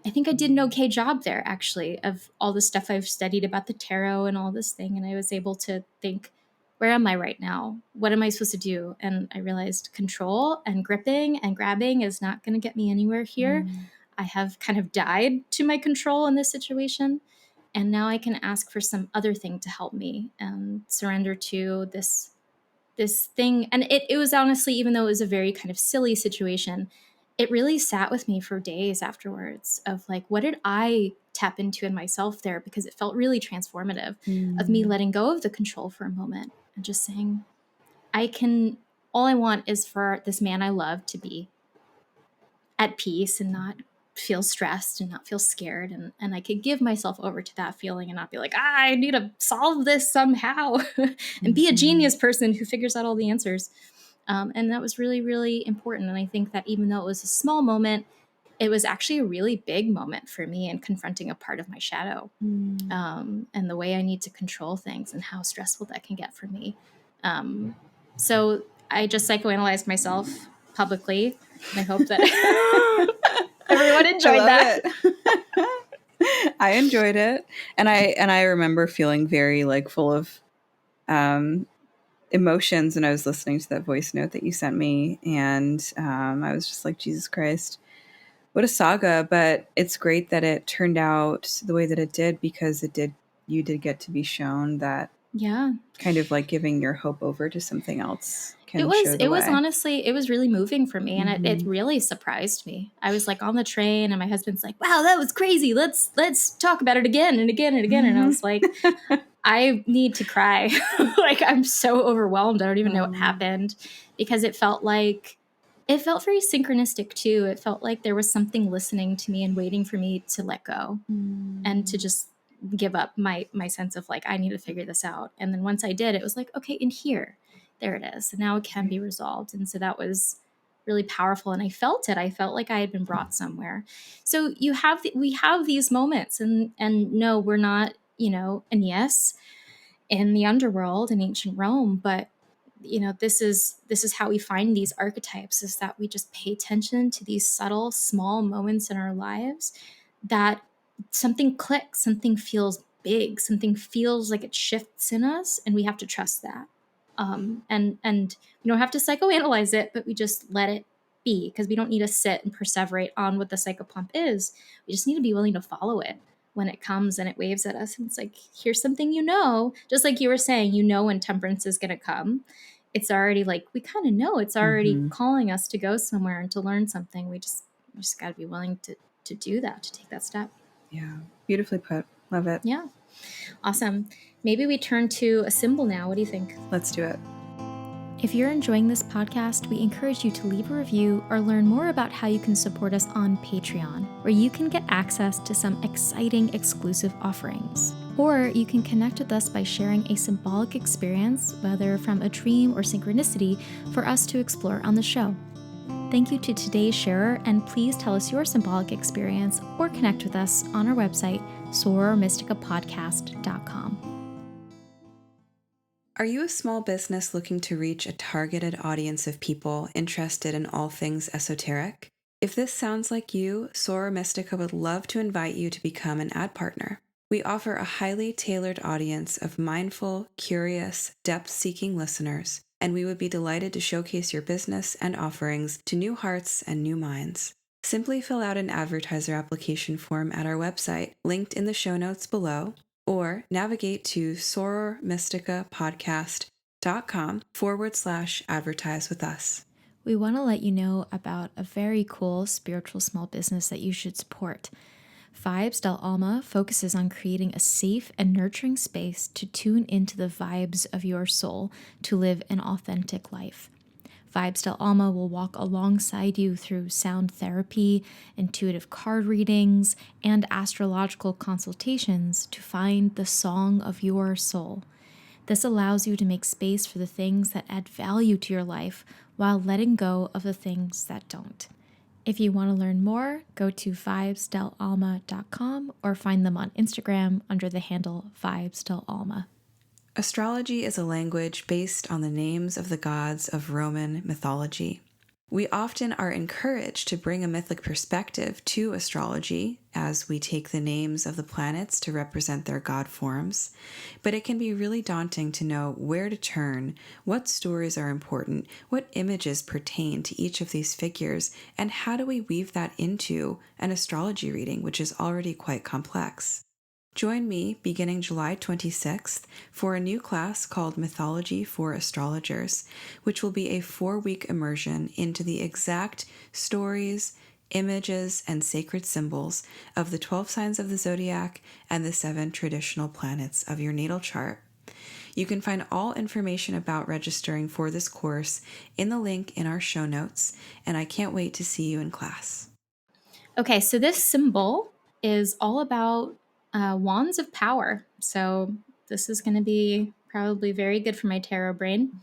I think I did an okay job there, actually, of all the stuff I've studied about the tarot and all this thing. And I was able to think, where am I right now? What am I supposed to do? And I realized control and gripping and grabbing is not going to get me anywhere here. I have kind of died to my control in this situation. And now I can ask for some other thing to help me and surrender to this thing. And it was honestly, even though it was a very kind of silly situation, it really sat with me for days afterwards of like, what did I tap into in myself there? Because it felt really transformative of me letting go of the control for a moment and just saying, all I want is for this man I love to be at peace and not feel stressed and not feel scared. And I could give myself over to that feeling and not be like, I need to solve this somehow and be a genius person who figures out all the answers. And that was really, really important. And I think that even though it was a small moment, it was actually a really big moment for me in confronting a part of my shadow, and the way I need to control things and how stressful that can get for me. So I just psychoanalyzed myself publicly, and I hope that everyone enjoyed that. I enjoyed it. And I remember feeling very like full of emotions when I was listening to that voice note that you sent me. And I was just like, Jesus Christ, what a saga. But it's great that it turned out the way that it did, because you did get to be shown that Yeah. Kind of like giving your hope over to something else can It show was honestly, it was really moving for me, and it really surprised me. I was like on the train, and my husband's like, "Wow, that was crazy. Let's talk about it again and again and again." And I was like, I need to cry. Like, I'm so overwhelmed. I don't even know what happened, because it felt very synchronistic too. It felt like there was something listening to me and waiting for me to let go and to just give up my sense of like, I need to figure this out. And then once I did, it was like, okay, in here, there it is. And now it can be resolved. And so that was really powerful. And I felt it. I felt like I had been brought somewhere. So we have these moments, and no, we're not, and yes, in the underworld in ancient Rome, but this is how we find these archetypes, is that we just pay attention to these subtle small moments in our lives that something clicks, something feels big, something feels like it shifts in us, and we have to trust that. And we don't have to psychoanalyze it, but we just let it be, because we don't need to sit and perseverate on what the psychopomp is. We just need to be willing to follow it when it comes and it waves at us. And it's like, here's something, just like you were saying, when temperance is going to come. It's already like, we kind of know it's already calling us to go somewhere and to learn something. We just got to be willing to do that, to take that step. Yeah. Beautifully put. Love it. Yeah. Awesome. Maybe we turn to a symbol now. What do you think? Let's do it. If you're enjoying this podcast, we encourage you to leave a review or learn more about how you can support us on Patreon, where you can get access to some exciting exclusive offerings. Or you can connect with us by sharing a symbolic experience, whether from a dream or synchronicity, for us to explore on the show. Thank you to today's sharer, and please tell us your symbolic experience or connect with us on our website, sorormysticapodcast.com. Are you a small business looking to reach a targeted audience of people interested in all things esoteric? If this sounds like you, Soror Mystica would love to invite you to become an ad partner. We offer a highly tailored audience of mindful, curious, depth-seeking listeners, and we would be delighted to showcase your business and offerings to new hearts and new minds. Simply fill out an advertiser application form at our website, linked in the show notes below, or navigate to sorormysticapodcast.com/advertise with us. We want to let you know about a very cool spiritual small business that you should support. Vibes del Alma focuses on creating a safe and nurturing space to tune into the vibes of your soul to live an authentic life. Vibes del Alma will walk alongside you through sound therapy, intuitive card readings, and astrological consultations to find the song of your soul. This allows you to make space for the things that add value to your life while letting go of the things that don't. If you want to learn more, go to vibesdelalma.com or find them on Instagram under the handle vibesdelalma. Astrology is a language based on the names of the gods of Roman mythology. We often are encouraged to bring a mythic perspective to astrology as we take the names of the planets to represent their god forms, but it can be really daunting to know where to turn, what stories are important, what images pertain to each of these figures, and how do we weave that into an astrology reading, which is already quite complex. Join me beginning July 26th for a new class called Mythology for Astrologers, which will be a 4-week immersion into the exact stories, images, and sacred symbols of the 12 signs of the zodiac and the 7 traditional planets of your natal chart. You can find all information about registering for this course in the link in our show notes, and I can't wait to see you in class. Okay, so this symbol is all about wands of power. So this is going to be probably very good for my tarot brain.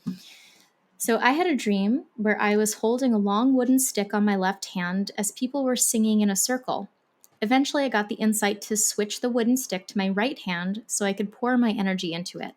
So I had a dream where I was holding a long wooden stick on my left hand as people were singing in a circle. Eventually, I got the insight to switch the wooden stick to my right hand so I could pour my energy into it.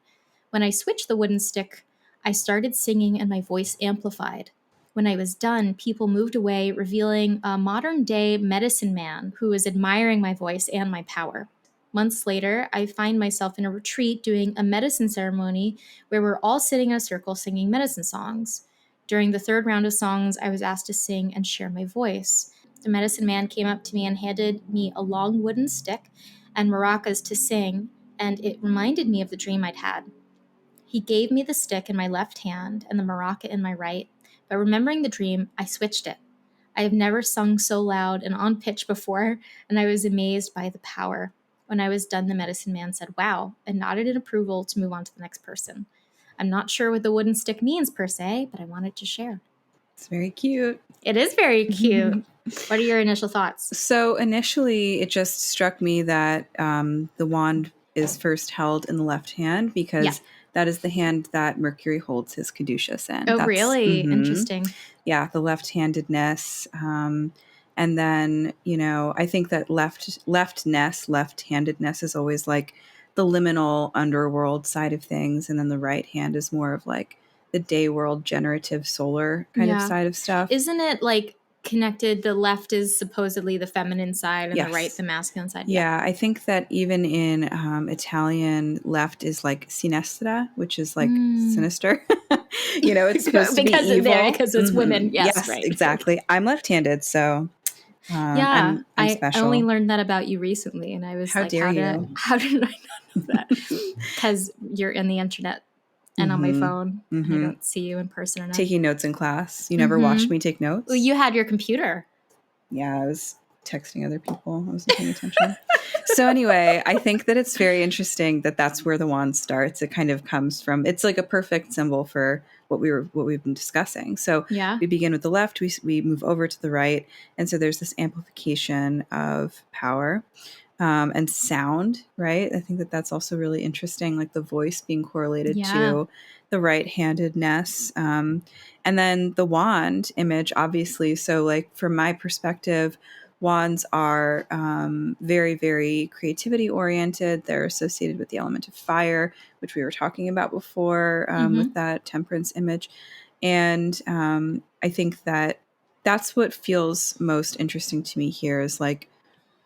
When I switched the wooden stick, I started singing and my voice amplified. When I was done, people moved away, revealing a modern-day medicine man who was admiring my voice and my power. Months later, I find myself in a retreat doing a medicine ceremony where we're all sitting in a circle singing medicine songs. During the third round of songs, I was asked to sing and share my voice. The medicine man came up to me and handed me a long wooden stick and maracas to sing, and it reminded me of the dream I'd had. He gave me the stick in my left hand and the maraca in my right, but remembering the dream, I switched it. I have never sung so loud and on pitch before, and I was amazed by the power. When I was done, the medicine man said, wow, and nodded in approval to move on to the next person. I'm not sure what the wooden stick means per se, but I wanted to share. It's very cute. It is very cute. What are your initial thoughts? So initially, it just struck me that the wand is first held in the left hand because that is the hand that Mercury holds his caduceus in. Oh, really? Interesting. Yeah, the left-handedness. And then, I think that left-handedness is always like the liminal underworld side of things. And then the right hand is more of like the day world generative solar kind of side of stuff. Isn't it like connected? The left is supposedly the feminine side and the right the masculine side. Yeah, I think that even in Italian, left is like sinistra, which is like sinister. It's supposed to be evil because it's women. Yes, right. Exactly. I'm left-handed, so I'm special. I only learned that about you recently, and I was how did I not know that? Because you're in the internet. And on my phone, I don't see you in person enough. Taking notes in class. You never watched me take notes? Well, you had your computer. Yeah, I was texting other people. I wasn't paying attention. So anyway, I think that it's very interesting that that's where the wand starts. It kind of comes from, it's like a perfect symbol for what we've been discussing. So we begin with the left, we move over to the right. And so there's this amplification of power. And sound, right? I think that that's also really interesting, like the voice being correlated to the right-handedness. And then the wand image, obviously. So like from my perspective, wands are very, very creativity oriented. They're associated with the element of fire, which we were talking about before with that temperance image. And I think that that's what feels most interesting to me here is like,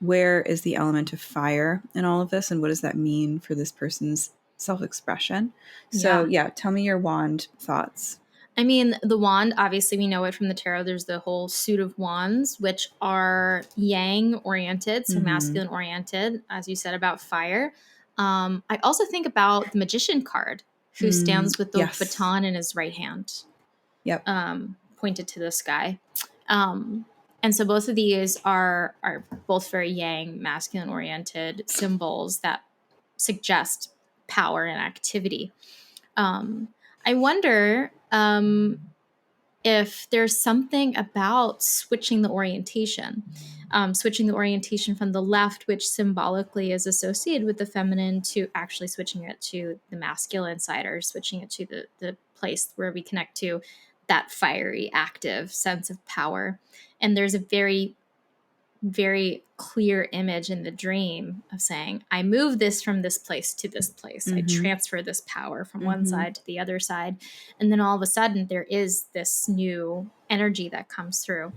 where is the element of fire in all of this, and what does that mean for this person's self-expression? So tell me your wand thoughts. I mean, the wand, obviously we know it from the tarot. There's the whole suit of wands, which are yang oriented, so masculine oriented, as you said about fire. I also think about the magician card, who stands with the baton in his right hand, pointed to the sky. And so both of these are both very yang, masculine-oriented symbols that suggest power and activity. I wonder if there's something about switching the orientation from the left, which symbolically is associated with the feminine, to actually switching it to the masculine side, or switching it to the place where we connect to that fiery, active sense of power. And there's a very, very clear image in the dream of saying, I move this from this place to this place. I transfer this power from one side to the other side. And then all of a sudden there is this new energy that comes through.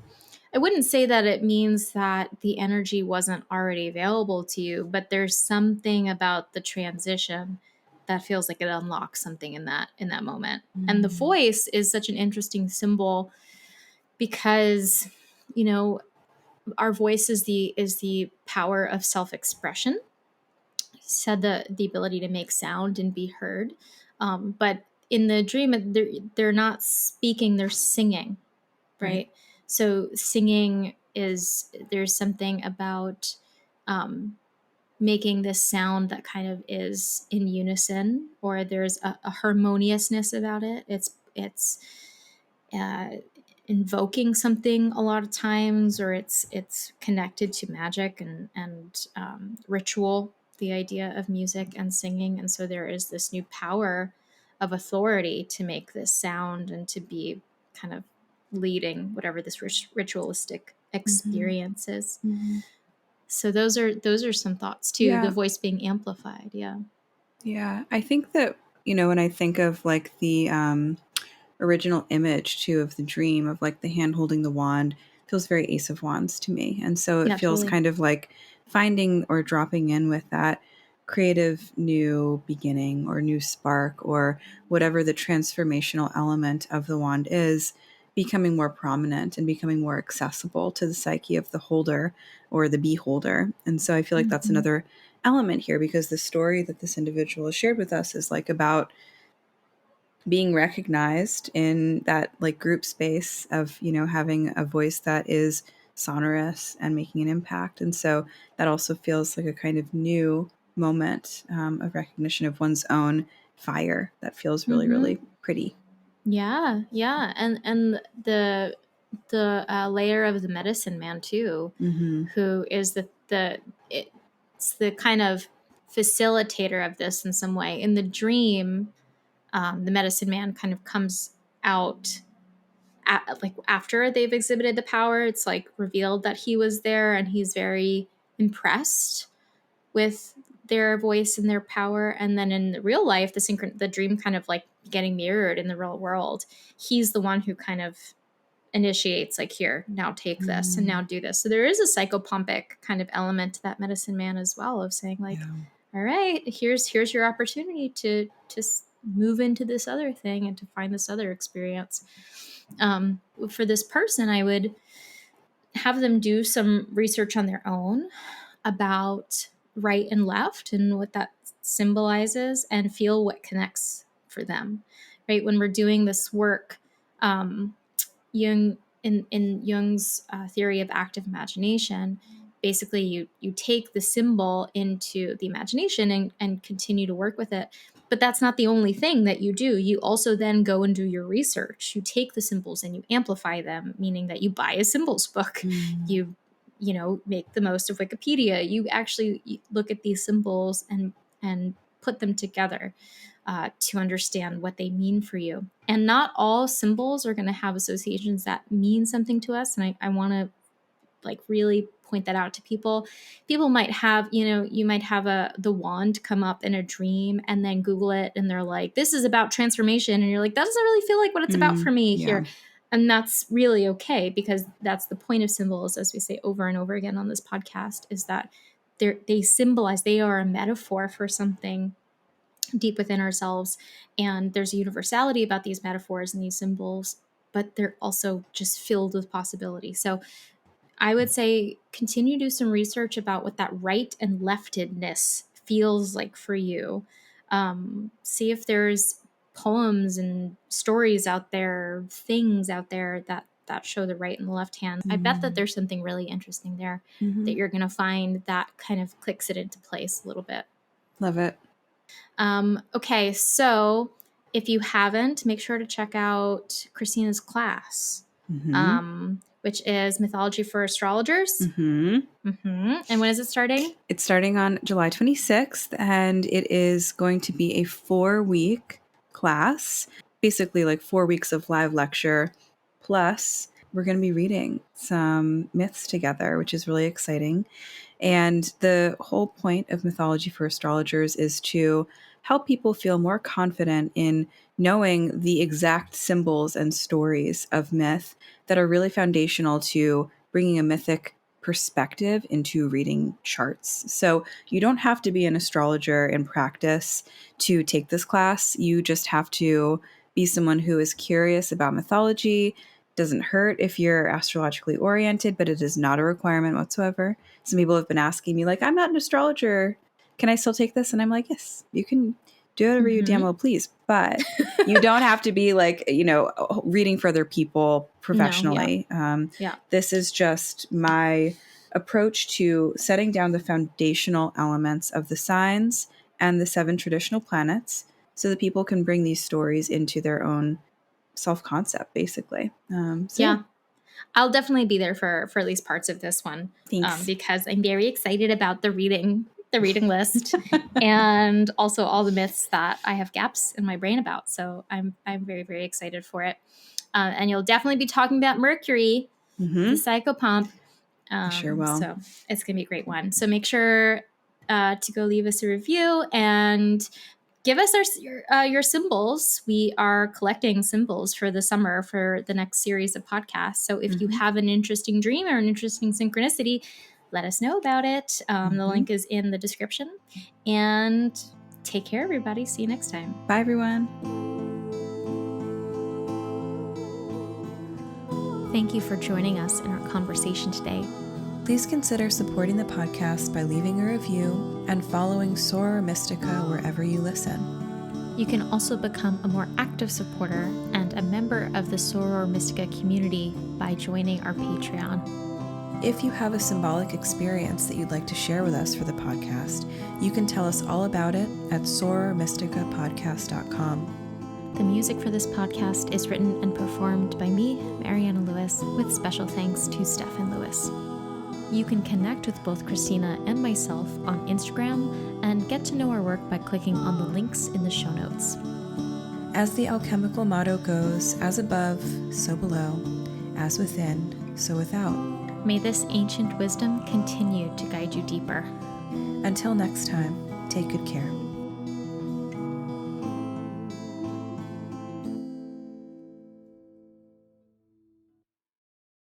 I wouldn't say that it means that the energy wasn't already available to you, but there's something about the transition that feels like it unlocks something in that moment. And the voice is such an interesting symbol because, our voice is the power of self-expression. You said the ability to make sound and be heard. But in the dream, they're not speaking, they're singing, right? So singing there's something about making this sound that kind of is in unison, or there's a harmoniousness about it. It's invoking something a lot of times, or it's connected to magic and ritual, the idea of music and singing. And so there is this new power of authority to make this sound and to be kind of leading whatever this ritualistic experience is. So those are some thoughts too. The voice being amplified. Yeah, I think that when I think of like the original image too of the dream of like the hand holding the wand, feels very Ace of Wands to me. And so it feels kind of like finding or dropping in with that creative new beginning or new spark, or whatever the transformational element of the wand is, becoming more prominent and becoming more accessible to the psyche of the holder or the beholder. And so I feel like that's another element here, because the story that this individual has shared with us is like about being recognized in that like group space of, having a voice that is sonorous and making an impact. And so that also feels like a kind of new moment of recognition of one's own fire that feels really, really pretty. Yeah. And the layer of the medicine man too, who is it's the kind of facilitator of this in some way. In the dream, the medicine man kind of comes out like after they've exhibited the power. It's like revealed that he was there, and he's very impressed with their voice and their power. And then in the real life, the dream kind of like getting mirrored in the real world, he's the one who kind of initiates, like, here, now take this and now do this. So there is a psychopompic kind of element to that medicine man as well, of saying like, all right, here's your opportunity to move into this other thing and to find this other experience. For this person, I would have them do some research on their own about right and left and what that symbolizes, and feel what connects for them. Right, when we're doing this work, Jung, in Jung's theory of active imagination, basically you take the symbol into the imagination and continue to work with it. But that's not the only thing that you do. You also then go and do your research. You take the symbols and you amplify them, meaning that you buy a symbols book. You make the most of Wikipedia. You actually look at these symbols and put them together to understand what they mean for you. And not all symbols are going to have associations that mean something to us. And I want to like really point that out to people. People might have, you might have the wand come up in a dream and then Google it and they're like, this is about transformation. And you're like, that doesn't really feel like what it's about for me here. And that's really okay, because that's the point of symbols, as we say over and over again on this podcast, is that they symbolize, they are a metaphor for something deep within ourselves. And there's a universality about these metaphors and these symbols, but they're also just filled with possibility. So I would say continue to do some research about what that right and leftedness feels like for you. See if there's poems and stories out there, things out there that show the right and the left hand. I bet that there's something really interesting there that you're going to find that kind of clicks it into place a little bit. Love it. Okay, so if you haven't, make sure to check out Christina's class, which is Mythology for Astrologers. And when is it starting? It's starting on July 26th, and it is going to be a 4-week class, basically like 4 weeks of live lecture, plus we're going to be reading some myths together, which is really exciting. And the whole point of Mythology for Astrologers is to help people feel more confident in knowing the exact symbols and stories of myth that are really foundational to bringing a mythic perspective into reading charts. So you don't have to be an astrologer in practice to take this class. You just have to be someone who is curious about mythology. Doesn't hurt if you're astrologically oriented, but it is not a requirement whatsoever. Some people have been asking me, like, I'm not an astrologer. Can I still take this? And I'm like, yes, you can do whatever you damn well please. But you don't have to be like, reading for other people professionally. This is just my approach to setting down the foundational elements of the signs and the 7 traditional planets so that people can bring these stories into their own self-concept, basically. I'll definitely be there for at least parts of this one. Thanks. Because I'm very excited about the reading list and also all the myths that I have gaps in my brain about. So I'm very, very excited for it. And you'll definitely be talking about Mercury, the Psychopomp. I sure will. So it's going to be a great one. So make sure to go leave us a review and give us your symbols. We are collecting symbols for the summer for the next series of podcasts. So if you have an interesting dream or an interesting synchronicity, let us know about it. The link is in the description. And take care, everybody. See you next time. Bye, everyone. Thank you for joining us in our conversation today. Please consider supporting the podcast by leaving a review and following Soror Mystica wherever you listen. You can also become a more active supporter and a member of the Soror Mystica community by joining our Patreon. If you have a symbolic experience that you'd like to share with us for the podcast, you can tell us all about it at sorormysticapodcast.com. The music for this podcast is written and performed by me, Mariana Lewis, with special thanks to Stefan Lewis. You can connect with both Christina and myself on Instagram and get to know our work by clicking on the links in the show notes. As the alchemical motto goes, as above, so below, as within, so without. May this ancient wisdom continue to guide you deeper. Until next time, take good care.